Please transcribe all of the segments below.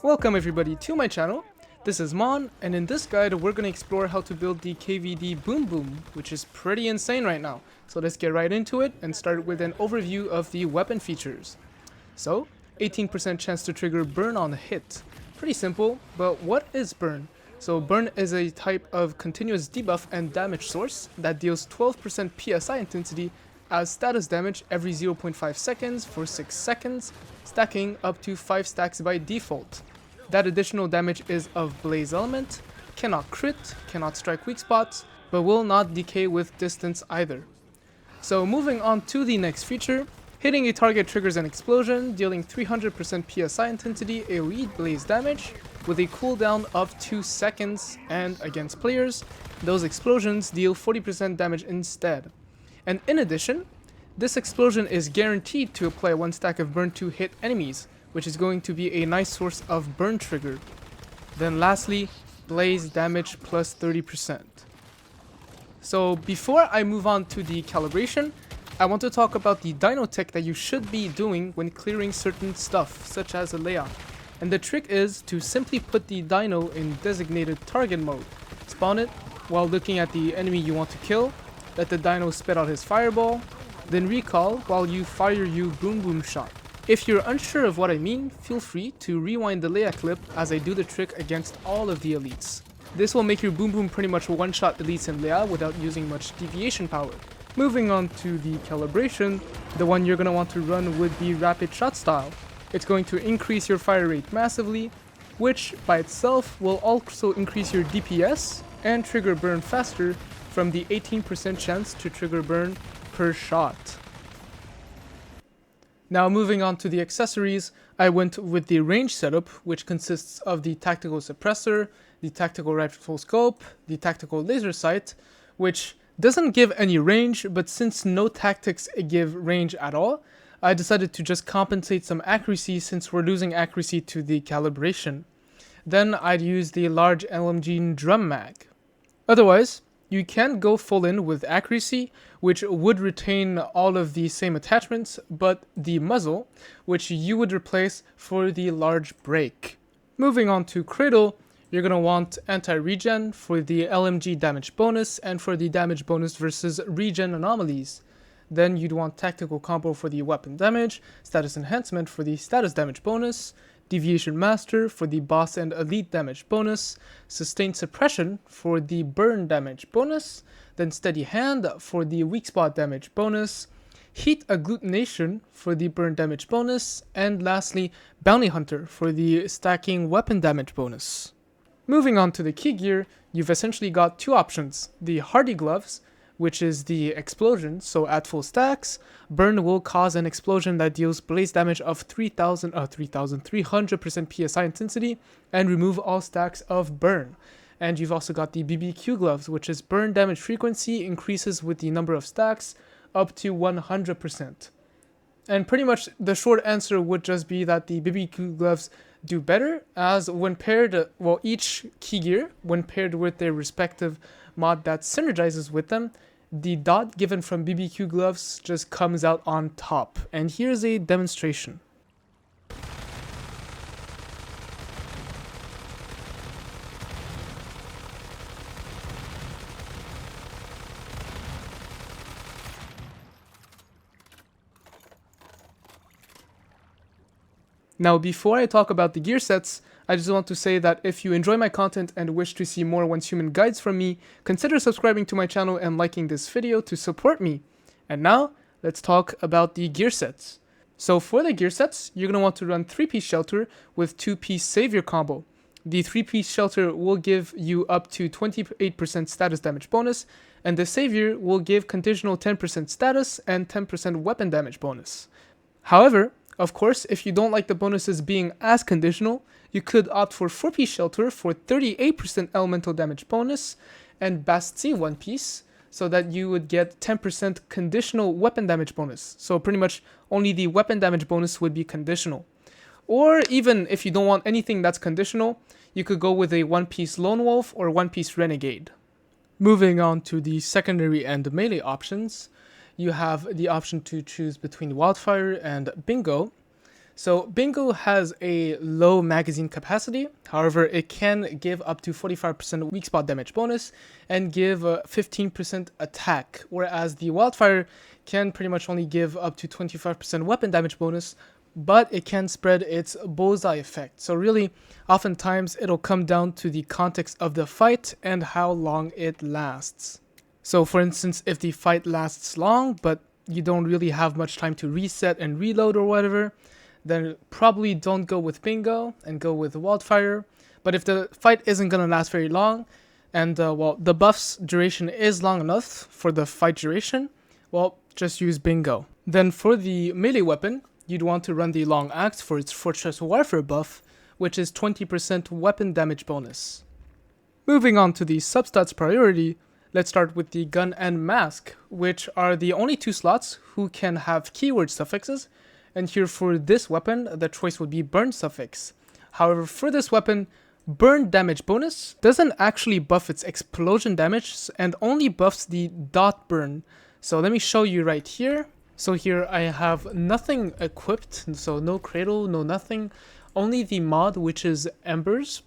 Welcome everybody to my channel. This is Mon, and in this guide we're going to explore how to build the KVD Boom Boom, which is pretty insane right now. So let's get right into it and start with an overview of the weapon features. So, 18% chance to trigger burn on hit. Pretty simple, but what is burn? So burn is a type of continuous debuff and damage source that deals 12% PSI intensity as status damage every 0.5 seconds for 6 seconds, stacking up to 5 stacks by default. That additional damage is of blaze element, cannot crit, cannot strike weak spots, but will not decay with distance either. So moving on to the next feature, hitting a target triggers an explosion, dealing 300% PSI intensity elite blaze damage with a cooldown of 2 seconds, and against players, those explosions deal 40% damage instead. And in addition, this explosion is guaranteed to apply 1 stack of burn to hit enemies, which is going to be a nice source of burn trigger. Then lastly, blaze damage plus 30%. So before I move on to the calibration, I want to talk about the dino tech that you should be doing when clearing certain stuff, such as a layout. And the trick is to simply put the dino in designated target mode. Spawn it while looking at the enemy you want to kill, let the dino spit out his fireball, then recall while you fire your boom boom shot. If you're unsure of what I mean, feel free to rewind the Leia clip as I do the trick against all of the elites. This will make your boom boom pretty much one-shot elites in Leia without using much deviation power. Moving on to the calibration, the one you're going to want to run with the rapid shot style. It's going to increase your fire rate massively, which by itself will also increase your DPS and trigger burn faster from the 18% chance to trigger burn per shot. Now moving on to the accessories, I went with the range setup, which consists of the tactical suppressor, the tactical rifle scope, the tactical laser sight, which doesn't give any range, but since no tactics give range at all, I decided to just compensate some accuracy since we're losing accuracy to the calibration. Then I'd use the large LMG drum mag. Otherwise, you can go full in with accuracy, which would retain all of the same attachments, but the muzzle, which you would replace for the large break. Moving on to Cradle, you're going to want anti-regen for the LMG damage bonus and for the damage bonus versus regen anomalies. Then you'd want tactical combo for the weapon damage, status enhancement for the status damage bonus, Deviation Master for the boss and elite damage bonus, Sustained Suppression for the burn damage bonus, then Steady Hand for the weak spot damage bonus, Heat Agglutination for the burn damage bonus, and lastly Bounty Hunter for the stacking weapon damage bonus. Moving on to the key gear, you've essentially got two options. The Hardy Gloves, which is the explosion, so at full stacks, burn will cause an explosion that deals blaze damage of 300% PSI intensity and remove all stacks of burn. And you've also got the BBQ gloves, which is burn damage frequency increases with the number of stacks up to 100%. And pretty much the short answer would just be that the BBQ gloves do better, as when paired, each key gear, when paired with their respective mod that synergizes with them, the dot given from BBQ gloves just comes out on top. And here's a demonstration. Now, before I talk about the gear sets, I just want to say that if you enjoy my content and wish to see more Once Human guides from me, consider subscribing to my channel and liking this video to support me. And now, let's talk about the gear sets. So for the gear sets, you're going to want to run 3-piece shelter with 2-piece savior combo. The 3-piece shelter will give you up to 28% status damage bonus, and the savior will give conditional 10% status and 10% weapon damage bonus. However, of course, if you don't like the bonuses being as conditional, you could opt for 4-piece shelter for 38% elemental damage bonus and Bastille 1-piece, so that you would get 10% conditional weapon damage bonus. So pretty much only the weapon damage bonus would be conditional. Or even if you don't want anything that's conditional, you could go with a 1-piece Lone Wolf or 1-piece Renegade. Moving on to the secondary and melee options, you have the option to choose between Wildfire and Bingo. So Bingo has a low magazine capacity, however it can give up to 45% weak spot damage bonus and give 15% attack, whereas the Wildfire can pretty much only give up to 25% weapon damage bonus, but it can spread its bullseye effect. So really, oftentimes it'll come down to the context of the fight and how long it lasts. So for instance, if the fight lasts long, but you don't really have much time to reset and reload or whatever, then probably don't go with Bingo and go with Wildfire. But if the fight isn't going to last very long, and well, the buff's duration is long enough for the fight duration, well, just use Bingo. Then for the melee weapon, you'd want to run the Long Axe for its Fortress Warfare buff, which is 20% weapon damage bonus. Moving on to the Substats Priority, let's start with the Gun and Mask, which are the only 2 slots who can have keyword suffixes, and here for this weapon, the choice would be Burn suffix. However, for this weapon, Burn damage bonus doesn't actually buff its explosion damage and only buffs the dot burn. So let me show you right here. So here I have nothing equipped, so no Cradle, no nothing, only the mod, which is Embers,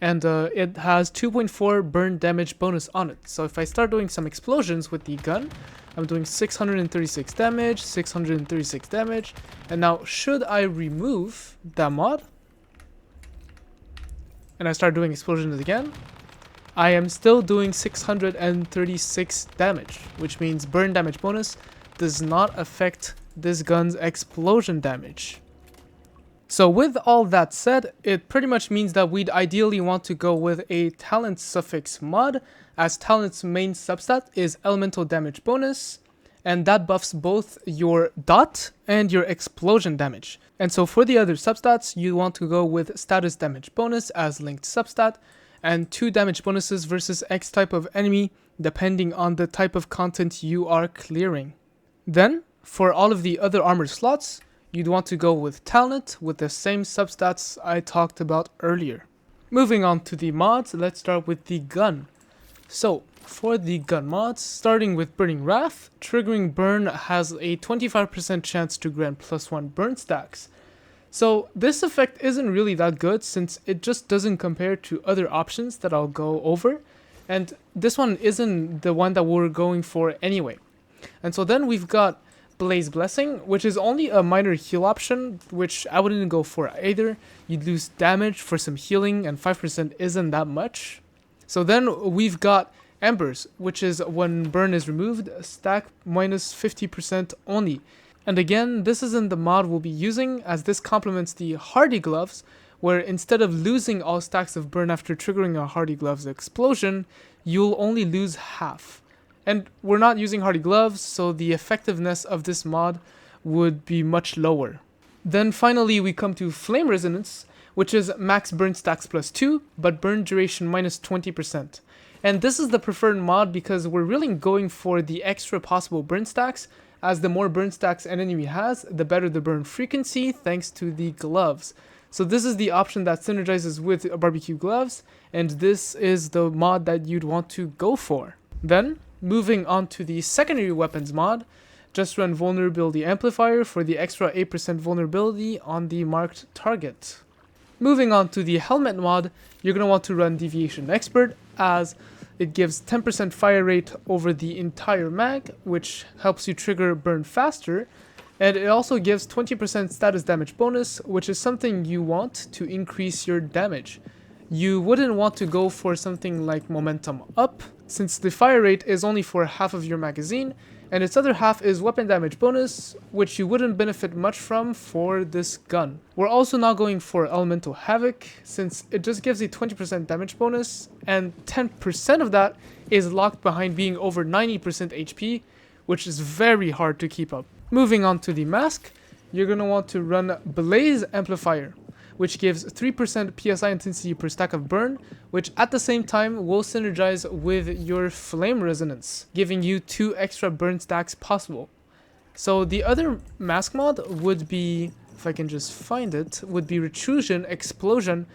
and it has 2.4 burn damage bonus on it. So if I start doing some explosions with the gun, I'm doing 636 damage, 636 damage, and now should I remove that mod, and I start doing explosions again, I am still doing 636 damage, which means burn damage bonus does not affect this gun's explosion damage. So with all that said, it pretty much means that we'd ideally want to go with a talent suffix mod, as talent's main substat is elemental damage bonus, and that buffs both your dot and your explosion damage. And so for the other substats, you want to go with status damage bonus as linked substat, and 2 damage bonuses versus X type of enemy, depending on the type of content you are clearing. Then, for all of the other armor slots, you'd want to go with talent with the same substats I talked about earlier. Moving on to the mods, let's start with the gun. So, for the gun mods, starting with Burning Wrath, triggering burn has a 25% chance to grant +1 burn stacks. So this effect isn't really that good since it just doesn't compare to other options that I'll go over, and this one isn't the one that we're going for anyway. And so then we've got Blaze Blessing, which is only a minor heal option, which I wouldn't go for either. You'd lose damage for some healing, and 5% isn't that much. So then we've got Embers, which is when burn is removed, stack minus 50% only. And again, this isn't the mod we'll be using, as this complements the Hardy Gloves, where instead of losing all stacks of burn after triggering a Hardy Gloves explosion, you'll only lose half. And we're not using Hardy Gloves, so the effectiveness of this mod would be much lower. Then finally we come to Flame Resonance, which is max burn stacks +2, but burn duration minus 20%. And this is the preferred mod because we're really going for the extra possible burn stacks, as the more burn stacks an enemy has, the better the burn frequency thanks to the gloves. So this is the option that synergizes with barbecue gloves, and this is the mod that you'd want to go for. Then, moving on to the secondary weapons mod, just run Vulnerability Amplifier for the extra 8% vulnerability on the marked target. Moving on to the helmet mod, you're going to want to run Deviation Expert, as it gives 10% fire rate over the entire mag, which helps you trigger burn faster, And it also gives 20% status damage bonus, which is something you want to increase your damage. You wouldn't want to go for something like momentum up, since the fire rate is only for half of your magazine, and its other half is weapon damage bonus, which you wouldn't benefit much from for this gun. We're also not going for Elemental Havoc, since it just gives a 20% damage bonus, and 10% of that is locked behind being over 90% HP, which is very hard to keep up. Moving on to the mask, you're going to want to run Blaze Amplifier, which gives 3% PSI intensity per stack of burn, which at the same time will synergize with your Flame Resonance, giving you 2 extra burn stacks possible. So the other mask mod would be, if I can just find it, would be Retrusion Explosion,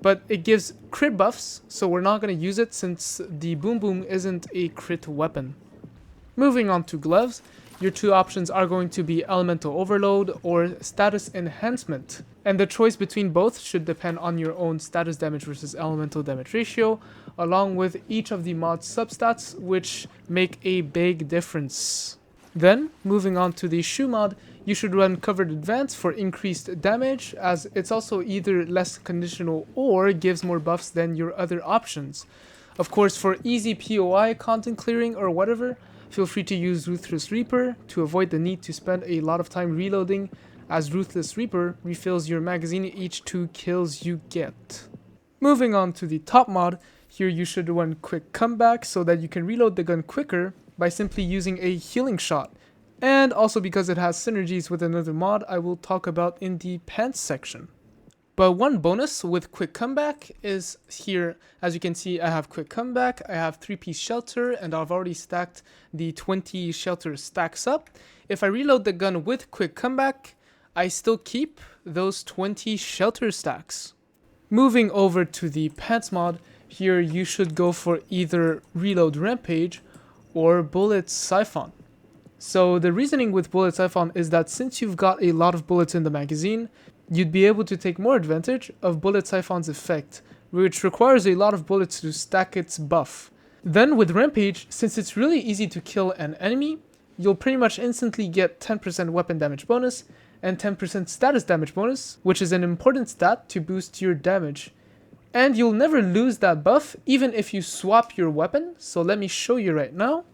but it gives crit buffs, so we're not going to use it since the Boom Boom isn't a crit weapon. Moving on to gloves, your 2 options are going to be Elemental Overload or Status Enhancement, and the choice between both should depend on your own status damage versus elemental damage ratio, along with each of the mod's substats, which make a big difference. Then, moving on to the shoe mod, you should run Covered Advance for increased damage, as it's also either less conditional or gives more buffs than your other options. Of course, for easy POI content clearing or whatever, feel free to use Ruthless Reaper to avoid the need to spend a lot of time reloading, as Ruthless Reaper refills your magazine each 2 kills you get. Moving on to the top mod, here you should run Quick Comeback so that you can reload the gun quicker by simply using a healing shot, and also because it has synergies with another mod I will talk about in the pants section. But one bonus with Quick Comeback is here, as you can see, I have Quick Comeback, I have 3-piece shelter, and I've already stacked the 20 shelter stacks up. If I reload the gun with Quick Comeback, I still keep those 20 shelter stacks. Moving over to the pants mod, here you should go for either Reload Rampage or Bullet Siphon. So the reasoning with Bullet Siphon is that since you've got a lot of bullets in the magazine, you'd be able to take more advantage of Bullet Siphon's effect, which requires a lot of bullets to stack its buff. Then with Rampage, since it's really easy to kill an enemy, you'll pretty much instantly get 10% weapon damage bonus and 10% status damage bonus, which is an important stat to boost your damage. And you'll never lose that buff even if you swap your weapon, so let me show you right now.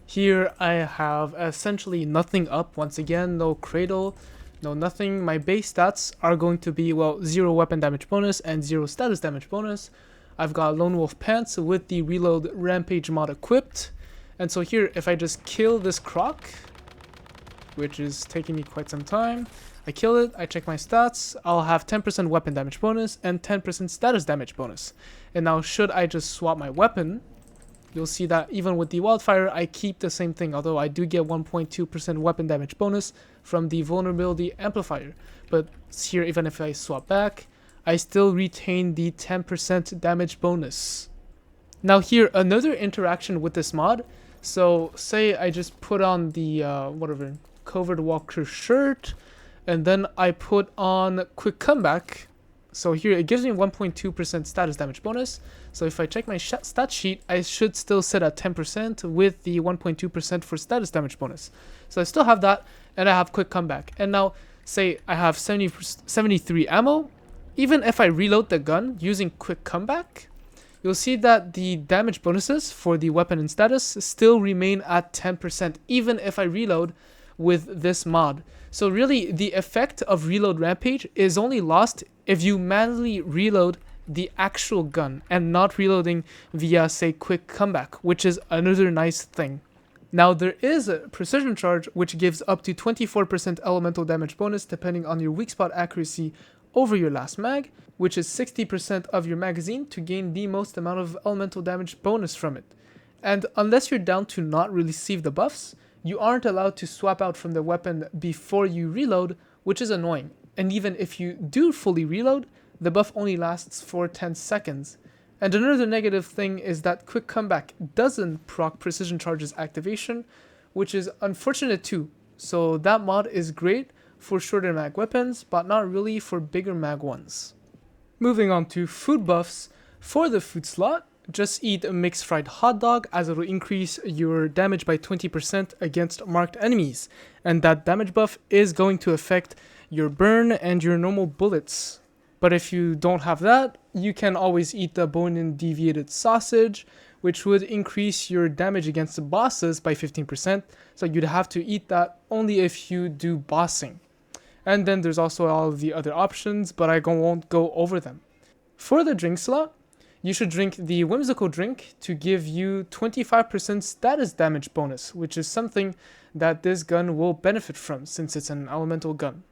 Here I have essentially nothing up, once again, no Cradle, no nothing. My base stats are going to be, well, 0 weapon damage bonus and 0 status damage bonus. I've got Lone Wolf Pants with the Reload Rampage mod equipped. And so here, if I just kill this croc, which is taking me quite some time, I kill it, I check my stats, I'll have 10% weapon damage bonus and 10% status damage bonus. And now should I just swap my weapon, you'll see that even with the Wildfire, I keep the same thing, although I do get 1.2% weapon damage bonus from the Vulnerability Amplifier. But here, even if I swap back, I still retain the 10% damage bonus. Now here, another interaction with this mod. So say I just put on the, Covert Walker shirt, and then I put on Quick Comeback. So here it gives me 1.2% status damage bonus. So if I check my stat sheet, I should still sit at 10% with the 1.2% for status damage bonus. So I still have that, and I have Quick Comeback. And now, say I have 73 ammo. Even if I reload the gun using Quick Comeback, you'll see that the damage bonuses for the weapon and status still remain at 10%, even if I reload with this mod. So really, the effect of Reload Rampage is only lost if you manually reload the actual gun and not reloading via, say, Quick Comeback, which is another nice thing. Now there is a Precision Charge, which gives up to 24% elemental damage bonus depending on your weak spot accuracy over your last mag, which is 60% of your magazine to gain the most amount of elemental damage bonus from it. And unless you're down to not receive the buffs, you aren't allowed to swap out from the weapon before you reload, which is annoying. And even if you do fully reload, the buff only lasts for 10 seconds. And another negative thing is that Quick Comeback doesn't proc Precision Charge's activation, which is unfortunate too. So that mod is great for shorter mag weapons, but not really for bigger mag ones. Moving on to food buffs. For the food slot, just eat a mixed fried hot dog, as it will increase your damage by 20% against marked enemies. And that damage buff is going to affect your burn and your normal bullets. But if you don't have that, you can always eat the bone and deviated sausage, which would increase your damage against the bosses by 15%. So you'd have to eat that only if you do bossing. And then there's also all of the other options, but I won't go over them. For the drink slot, you should drink the whimsical drink to give you 25% status damage bonus, which is something that this gun will benefit from since it's an elemental gun.